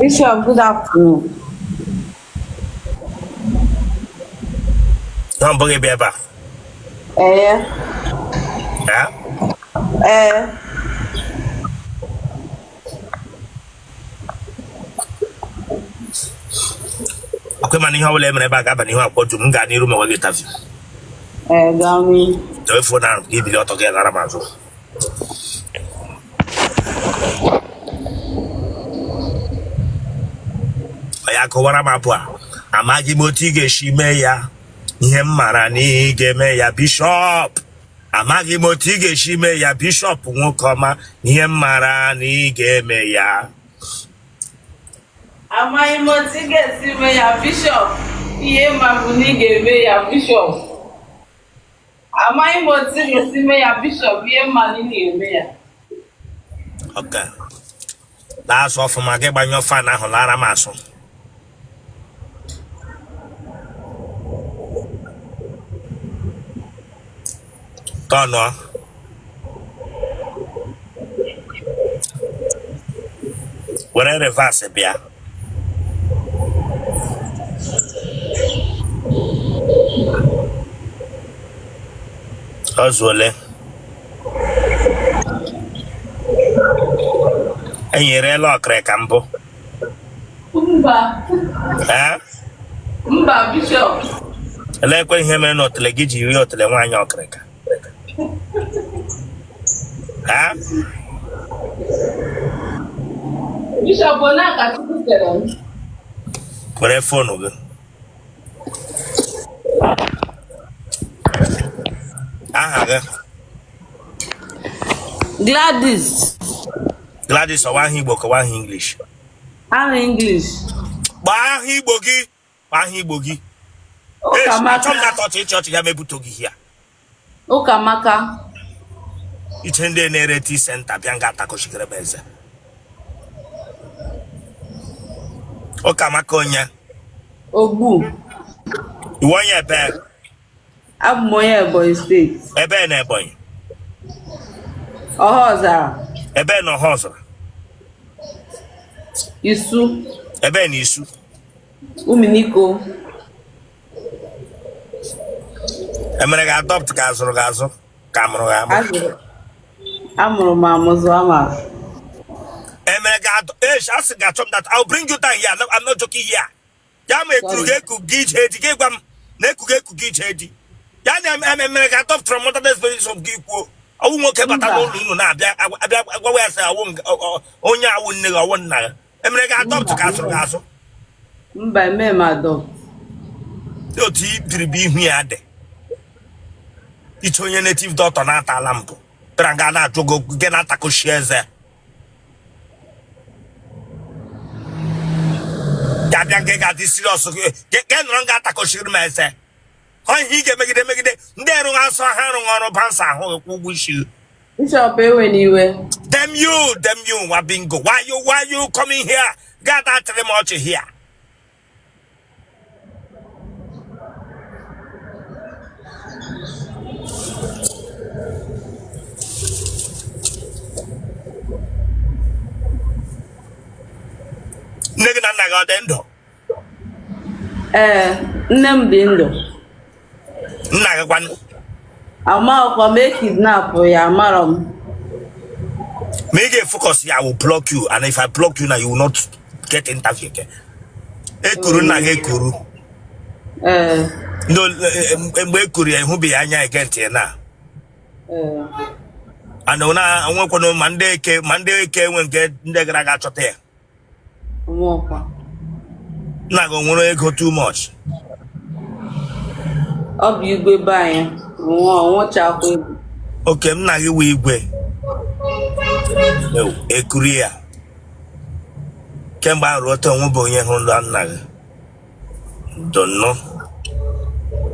Bishop, good afternoon. Don't bring it back. Yeah. Okay, man, you have lemon back up and you have got to Mungani room or get us. Gami. The phone now, give you out again, Aramazo. Ayakowaramapua. Amagi motige shimeya. Marani gemeya bishop. Amagi motige shimeya bishop wokoma. Marani gemeya. Amagi motige shimeya bishop. Marani gemeya bishop. Amagi motige shimeya bishop. Marani gemeya. Okay. That's all for my get by your fan. I hold maso. Tono. Whatever reverse bia. Ozole. Enyere lo kre kambo. Mba. Mba bishop. Ele kwe ihe mere na otele gị ji iri otele nwaanyị ọkịrịka. Bishop bona ka tupu tere. Were fonu gị. Aha gị. Gladys ọwa ahụ Igbo ka ọwa ahụ English. Ahụ English. Gbaa ahụ Igbo gị. Gbaa ahụ Igbo gị. Achọm na tọchị chọọchị ya mebuto gị hịa. Ụkamaka. Iche ndị na-ere tea center bịa nga atakochikere bụ eze. Ụkamaka onye. Ogbu. Iwe onye ebe. Abụ m onye Ebonyi steeti. Ebe na Ebonyi. Ọhọzara. Ebe na Ọhọzara. Isu. Ebe na Isu. Uminiko. Emere ga-adopt ka azụrụ ga-azụ ka amụrụ ga-amụ. Amụrụ m amụzụ ama. Emere ga-adopt. Asị ga-achọ m that I'll bring you down here. I'm not joking here. Ya ma ekuru ga-eku gị ije edi. Gị gwa m na eku ga-eku gị ije edi. Ya na emere ga-adopt from other experience of gị kwuo. Ọwụ nwoke bata n'ụlọ unu na-abịa agwawa ya sị onye awụ nne gị ọwụ nna ya. Emere ga-adopt ka azụrụ ga-azụ. Mba eme m adopt. Otu ibiri bụ ihu ya dị. Iche onye native doctor na-atala mpụ. Bịara nga na-ajụ gị na-atakoshi eze. Ya bịa nke ga-adị serious gị nọrọ nga atakoshiri m eze. Ọ ihe ị ga-emegide megide ndị erụghị asọ ha rụghị ọrụ bansa ahụ ekwu ụgwọ isi. Bishop ewe n'iwe. Them you nwa bingo. Why you coming here? God atịrị m ọchị here. Nne gị na nna gị ọ dị ndụ? Nne m dị ndụ. Nna gị kwanụ? Amaghịkwa m ekidnapụ ya amarọ m. Ma ị ga-efocus ya, I will block you, and if I block you now, you will not get interview again. Ekuru nna gị ekuru. Mgbe ekuru ya ịhụbi ya anya again tie na. And na nwekwanụ ma ndị eke enwe nke ndị gara aga achọta ya. Nna gị nwere ego too much. Ọ bụ igwe be anyị. Nwụchakwa ego. Oke, nna gị wee igwe. Ekuru ya. Kemgbe ahụ ruo taa onwe bụ onye hụrụ ndị nna gị. Don't know.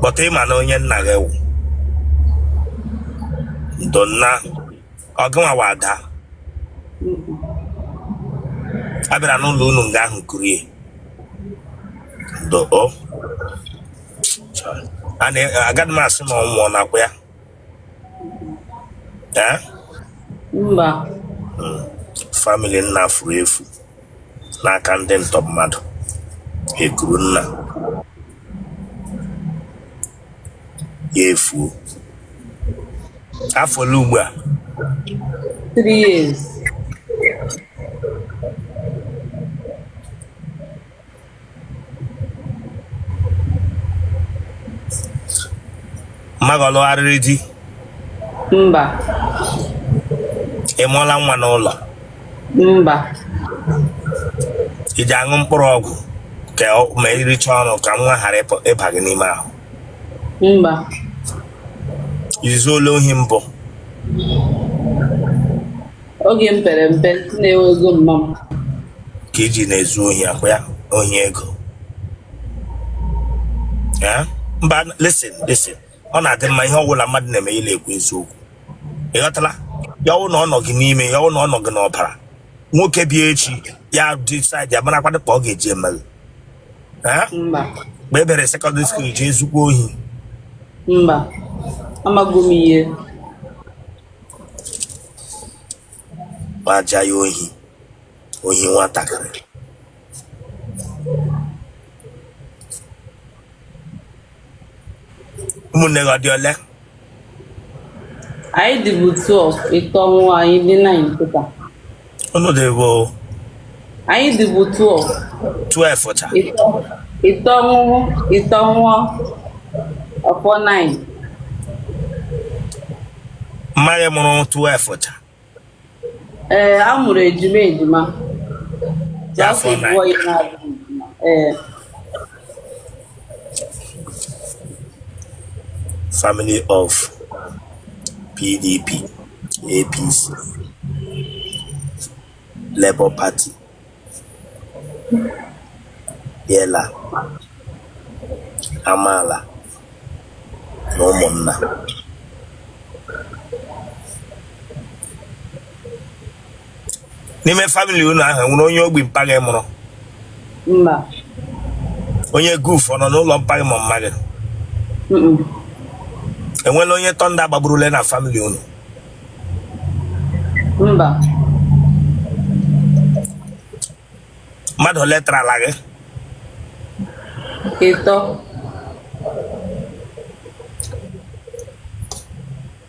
But ịma na onye nna gị wụ. Don't know. Ọ gịnwa wa ada. Abịara n'ụlọ unu nga ahụ kurie. Do. Agaghị m asị ma ọ nwụọ nakwa ya. Mba. Family nna furu efu n'aka ndị ntọ mmadụ ekuru nna ya efuo. Afọ ole ugbu a? 3 years. Mmadụ ọ lụgharịrị di? Mba. Ị mụọla nwa n'ụlọ? Mba. Ị ji aṅụ mkpụrụ ọgwụ ka ma iricha ọnụ ka nwa ghara ịba gị n'ime ahụ? Mba. Izuola ohi mbụ? Oge m pere mpe na-enwego mma m. Ka iji na-ezu ohi akwa ya, ohi ego. Mba, listen. Ọ na-adị mma ihe ọbụla mmadụ na-eme ile ekwu eziokwu. Ị ghọtala? Ya ọwụ na ọ nọ gị n'ime, ya ọwụ na ọ nọ gị n'ọbara. Nwoke bịa echi ya decide ya mara kwadị ka ọ ga-eji emeghe. Mba. Mgbe e bere secondary school ji ezukwa ohi. Mba. Amago m ihe. Maja ya ohi nwatakịrị. Ụmụnne gị ọ dị ole? Anyị dịbụ 12, ịtọ ọnwụ anyị dị 9 pụta. Unu dịbụ? Anyị dịbụ 12. 12 cha? Ịtọ ọnwụ ọfọ 9. Mmanya mụrụ 12 cha? A mụrụ ejima. Ya afọ 9. Family of PDP, APC, Labour Party, Yela, Amala, na ụmụnna. N'ime family unu ahụ nwere onye ogbi mpa gị mụrụ? Mba. Onye goof ọ nọ n'ụlọ mpa gị ma mma gị? Enwela onye tọnda gbagburule na family unu? Mba. Mmadụ ole tara ala gị? Ịtọ.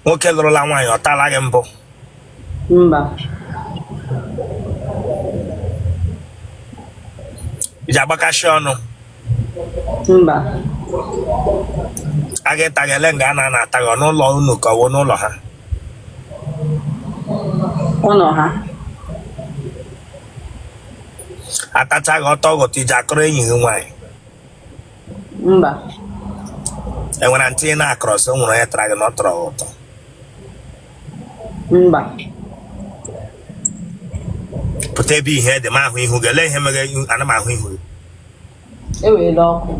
Nwoke lụrụla nwaanyị ọ tala gị mbụ? Mba. Iji agbakashi ọnụ? Mba. A ga-eta gị ele nga a na-ata gị n'ụlọ unu ka ọ bụ n'ụlọ ha? Ụlọ ha. Atacha gị ọtọ ọgọtọ iji akọrọ enyi gị nwaanyị? Mba. Enwere ntị na-akọrọ sị nwere onye tara gị na ọ tọrọ gị ụtọ? Mba. Pụta ebe ihe dị m ahụ ihu gị, ele ihe mere ana m ahụ ihu gị? Ewela ọkụ.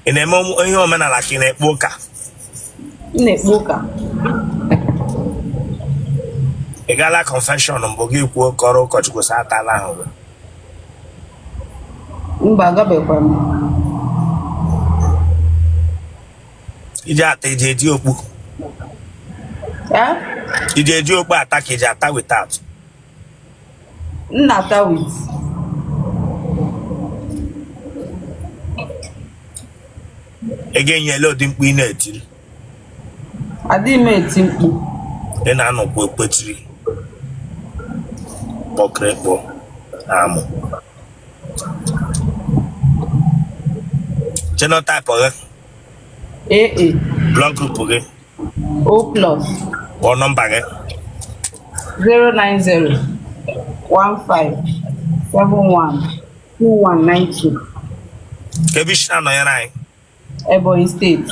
Ị na-eme ihe omenala ka ị na-ekpe ụka? M na-ekpe ụka. Ị gaala confession mbụ gị kwuo ka ọrụ ụkọchukwu sa atala ahụ gị? Mba, agabekwa m. Iji ata iji eji okpu? Iji eji okpu ata ka iji ata without? Nnata with. Ị ga-enyela ụdị mkpu ị na-etiri? Adịghị m eti mkpu. Ị na-anọkwu ekpetiri kpọkịrịkpọ amụ. Genotype gị? AA. Blood group gị? O+. Kpọọ nọmba gị? 090 15 71 2192. Ka ebe isi na-anọnyere anyị? Ebonyi State.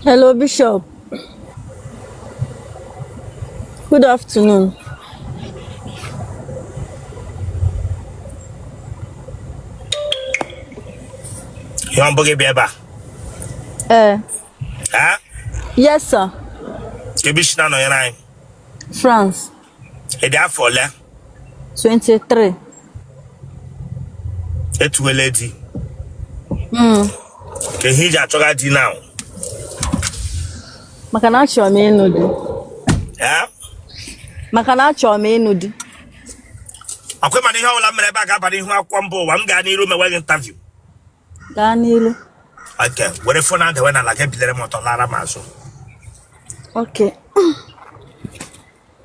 Hello, Bishop. Good afternoon. You want to be ebe? Yes, sir. Ka ebe isi na-anọnyere anyị? France. Ị dị afọ ole? 23. Etuwele di. Ke hija choga di now. Maka na achọ m ịnụ di. Yeah? Maka na achọ m ịnụ di. Akwe mani ihe ọbụla mere ebe a ga-aba n'ihu akwụkwọ mbụ ụwa m gaa n'iru mewe interview. Gaa n'ilu. Okay, were phone and when I like bilere m ọtọ lara m azụ. Okay.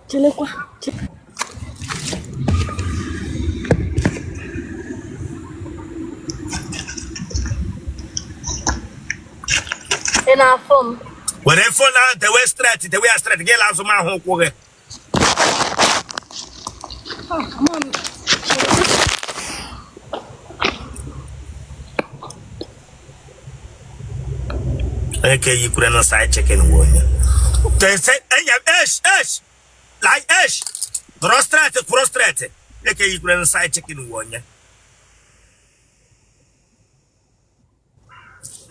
Chilekwa. In our phone. Were phone and the way straight, get azụ m ahụ ụkwụ gị. Come on. Okay, you couldn't side chicken one. They say, Ash, like Ash, prostrate. Okay, you couldn't side chicken one.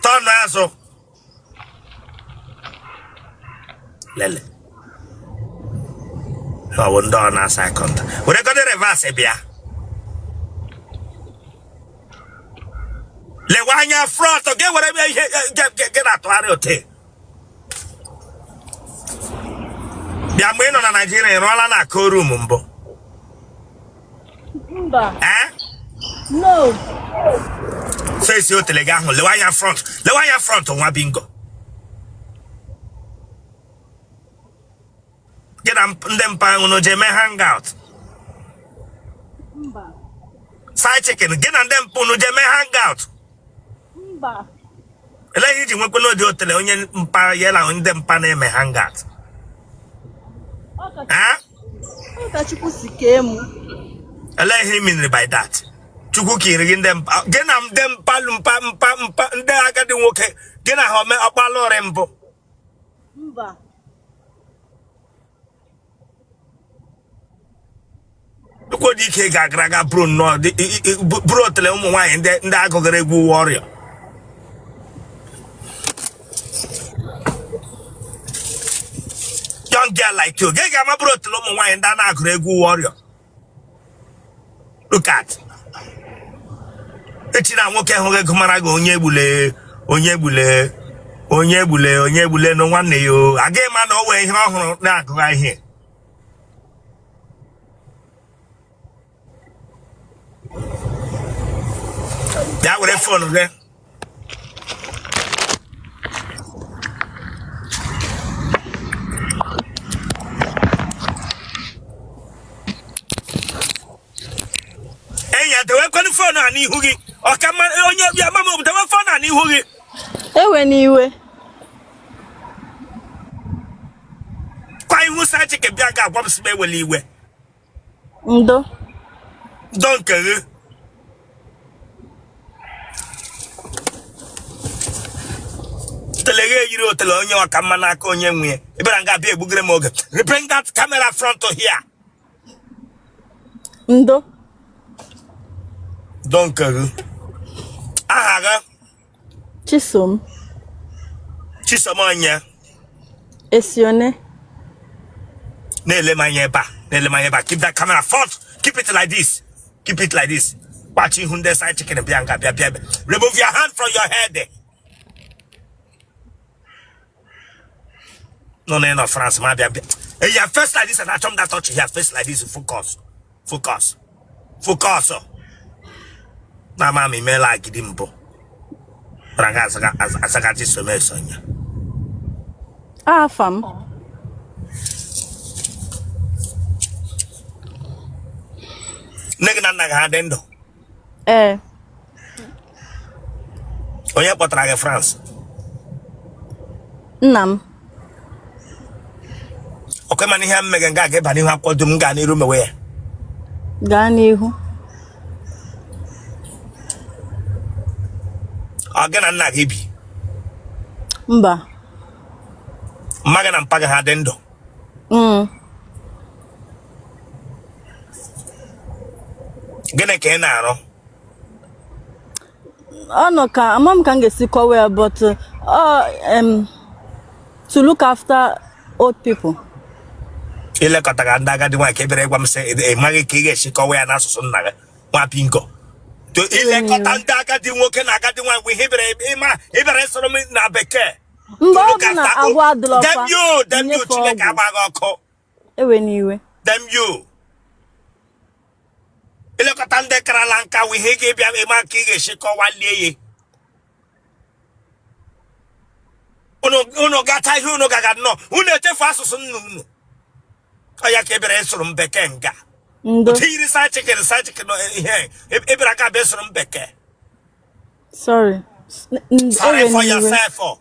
Turn aso. Lele. I wonder on a second. We're going to reverse it, yeah. Le wanya front or get whatever get out to Ariote. The Amen on a Nigerian and all na Koru Mumbo. Eh? No. Face you to Legaho, Le wanya front on Wabingo. Get them pan no jeme hangout. Side chicken, get on them puno jeme hangout. Ele hiji nwekwe no di Otele onye mpa yela onye mpa na eme hangout. Ah? Ka Chukwu sike mu. Ele he mean by that. Chukwu kiri gị ndị mpa. Gị na ndị mpa ndị agadi nwoke. Gị na ha ome ọkpalụrị mbụ. Mba. Ukwu dị ike ga-agaraga bro nnọọ. Bro Otele ụmụ nwaanyị ndị agụgara egwu warrior. Young girl like you. Get my bro to lomo wine and I could warrior. Look at. It's not okay. Kumarago, onyebule, no one you. I gave man away right here. That would have fun, okay? The way going phone and he hoogie or come on your mamma, the phone and he hoogie. Anyway. Why was I take a bag of what's me will you wear? Ndo. Don't go. Telege, you know, tell on your Kamanako on your way. But I'm going to be a bugre mortgage. Bring that camera front to here. Ndo. Don't go. Aha. Chisom. Chisomanya. Esione. Nele manyeba. Keep that camera front. Keep it like this. Watching Hunde side chicken and Bianca. Remove your hand from your head. No, France, my baby. Hey, your face like this, and I told that touch your face like this. Focus. Na mami me like dimpo. Praga asagati some sonya. Ah, fam. Nega na hadendo. Oya potraga France. Nam. Okay, mani ha mega nga ge bani ha kwadum nga ni rume we. Gaa n'ihu. Agana na gibi. Mba. Magana mpaga hadendo. Gene ke na aro. No, Mom can get sick away, but to look after old people. Ile kataga ndaga di wa kebere gwa mse e magi kige shikowe na susu naga. Wa pinko. To ilekọta ndị agadi nwoke na agadi nwaanyị we hibere soro m na bekee. Mgbe ọ bụ na agwa adịlọfa. Dem you Chineke agbaghị ọkụ. Ewe n'iwe. Dem you. Ilekọta ndị karala nka we ihe ga-ebịa ịma ka ị ga-esi kọwalie ya. Unu gata ihe unu gaga nnọọ. Unu echefu asụsụ nnu unu. Ọ ya ka ebere soro m bekee nga. Ndo. Tiri chicken here. Ibraka besrum beke. Sorry. Sorry for yourself.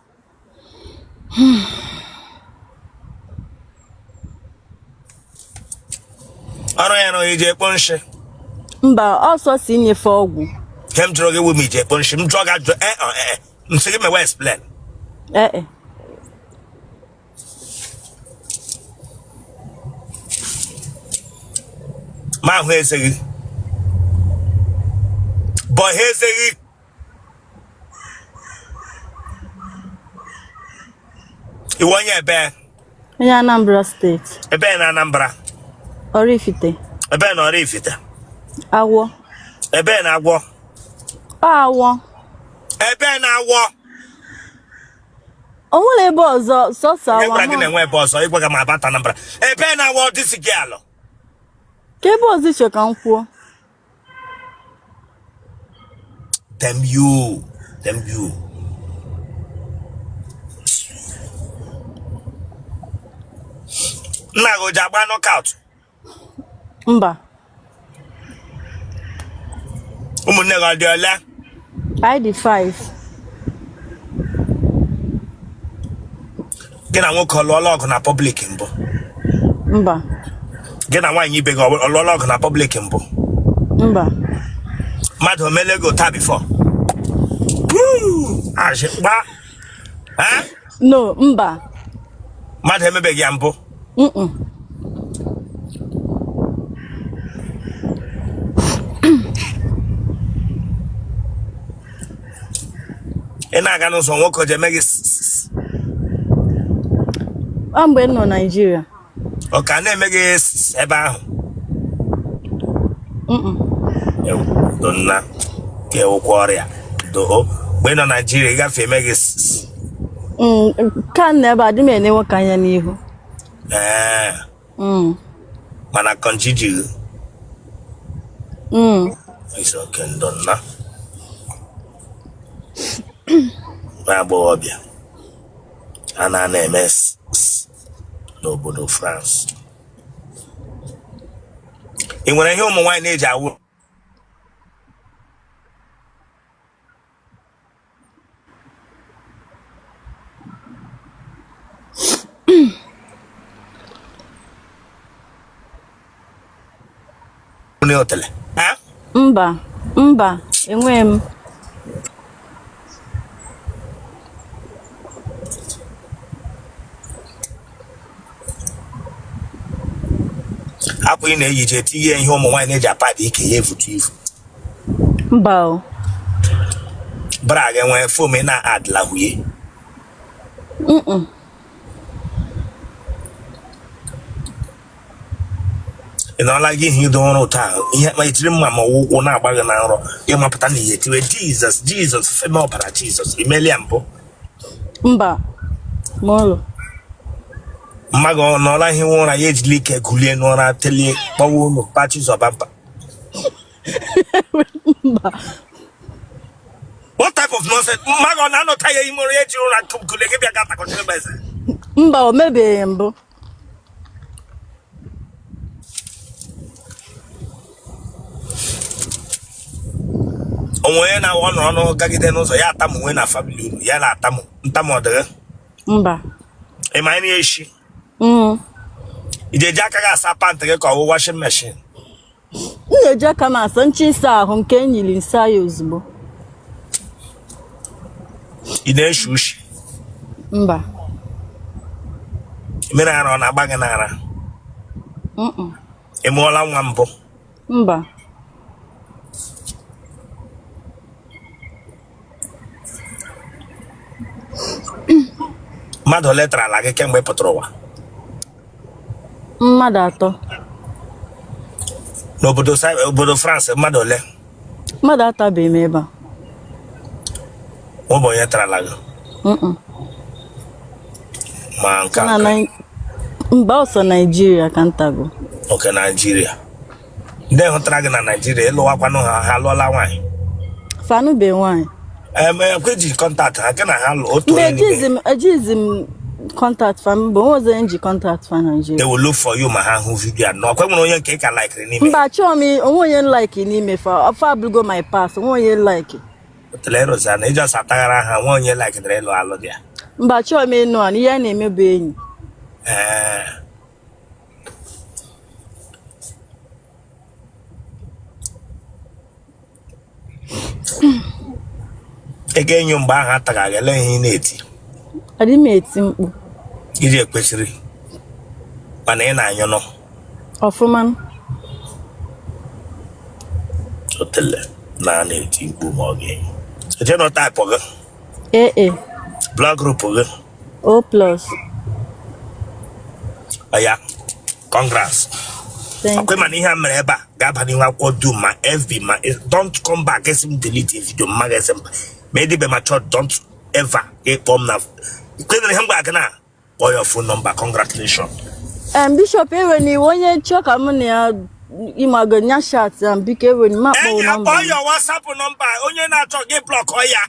Arayano ije ponshe. Mba, also si nyefe ọgwụ. Kem drug with me je ponshe. M drug Msigi me explain. Ma hwezegi. Boy hezegi. Iwanye ebe. Onye Anambra State. Ebe na Anambra. Oraifite. Ebe na Oraifite. Awọ. Ebe na Agwọ. Awọ. Ebe na Agwọ. O nwere ebe ọzọ sọsọ awọ. Egwara gị na-enwe ebe ọzọ ịgwaga m abata Anambra. Ebe na Agwọ dịsị gị alọ. Ka ebe ọzọ iche ka m kwuo. Them you. Nna gị o ji agba knockout. Mba. Ụmụnne gị ọ dị ole? ID5. Gị na nwoke ọ lụọla ọgụ na public mbụ? Mba. Gị na nwaanyị ibe gị ọ lụọla ọgụ na public mbụ? Mba. Mmadụ omele gị ụta before? Gba. No, mba. Mmadụ emebeghị ya mbụ? Ị na-aga n'ụzọ nwoke o ji eme gị Mgbe m nọ Nigeria. ọ ka na-eme gị ebe ahụ? Donna ga-ewukwa ọrịa doo mgbe ị nọ Nigeria ị gafe eme gị Ka na ebe adị m enenwe ka anya n'ihu. mana konjiji isi oke Donna nwa agbọghọbịa a na-eme n'obodo France. Ị nwere ihe ụmụ nwaanyị na-eji awụ Otele? Mba, enweghị m. Hapụ ị na-eyi je tinye ihe ụmụ nwaanyị na-eji apadi ike ya evutu ivu. Mba o. Bra gị nwee fom ị na-adịla huye. Ị nọọla gị ihe ịdọ ọrụ taa ihe ma itiri mma ma ụkwụ na-agba gị na nrọ ịmapụta na ihe tiwe Jizọs feme ọbara Jizọs imelia mbụ. Mba, mọlụ. Mmaga ọ nọọla ihe ụra ya ejili ike gulie n'ụra telie kpọwa unu pachi zọbamba. Mba. What type of nonsense? Mmaga ọ na-anọta ya ime ụra ya eji ụra gulie gị bịa gata kọchiri beze. Mba, o mebeghị mbụ. Onwe na ọ nọ ọnụ gagide n'ụzọ ya atamu nwe na family unu ya na-atamu ntamu ọdịrị. Mba. Ị ma anyị eshi? Ije ji aka gị asa pantị gị ka ọ wụ washing machine. M na-eji aka m asa ncha ịsa ahụ nke e nyiri nsa ya ozugbo. Ị na-eshi ushi? Mba. Mmiri ara ọ na-agba gị n'ara? Ị mụọla nwa mbụ? Mba. Mmadụ ole tara ala gị kemgbe ị pụtara ụwa? Mmadụ 3. N'obodo France mmadụ ole? Mmadụ atabeghị m ebe a. Ọ bụ onye tara lago. Ma nke a. Mba ọsọ Nigeria ka ntago. Okay, Nigeria. Ndị hụtara gị na Nigeria ịlụwakwanụ ha lụọla nwaanyị. Fanube nwaanyị. Kweji contact ha ke na ha lụ otu onye n'ime. Ejizi m contact fan, but onweze nji contact fan Nigeria. They will look for you ma ha hụ video no kwe nwere onye nke ka like n'ime. Mba chọọ m onwe onye like n'ime fa abụgo my pass onwe onye like. Otele Rosa na just atagara ha nwe onye like dere lụ alụ dia. Mba chọọ m enu an ihe na-eme bụ enyi. Ege enyo mgbe ahụ atagaghị ele ihe na-eti. Adị m eti mkpu. Iji ekwesịrị. Mana ị na-anyụ nọ. Ọfụma. Otele na-eti mkpu ma ọ ga-enyi. Eje nọ type gị. Blog group gị. O+. Oya, congrats. Okay, man, ihe mere ebe a ga-aba n'ihu akwụkwọ dum ma FB ma don't come back esi m delete video ma ga-esi maybe be mature don't ever come na kwere ihe mgbe agana boy your phone number congratulations. Bishop Eweni onye chọka m na ya imago nya chat biko Eweni ma kpọọ number. Boy your WhatsApp number onye na-achọ gị block oya.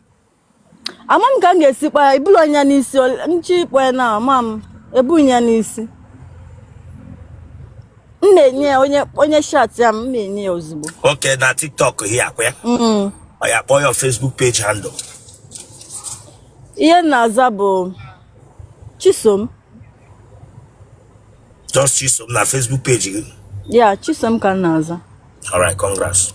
Amam ka m ga-esikwa ibulu onye n'isi nchi ikpo na amam ebunya n'isi. Nenye onye chat ya m nenye ozugbo. Okay, na TikTok here akwa ya. Oya boy your Facebook page handle. Ihe na-aza bụ Chisom. Just Chisom na Facebook page. Yeah, Chisom ka na-aza. All right, congrats.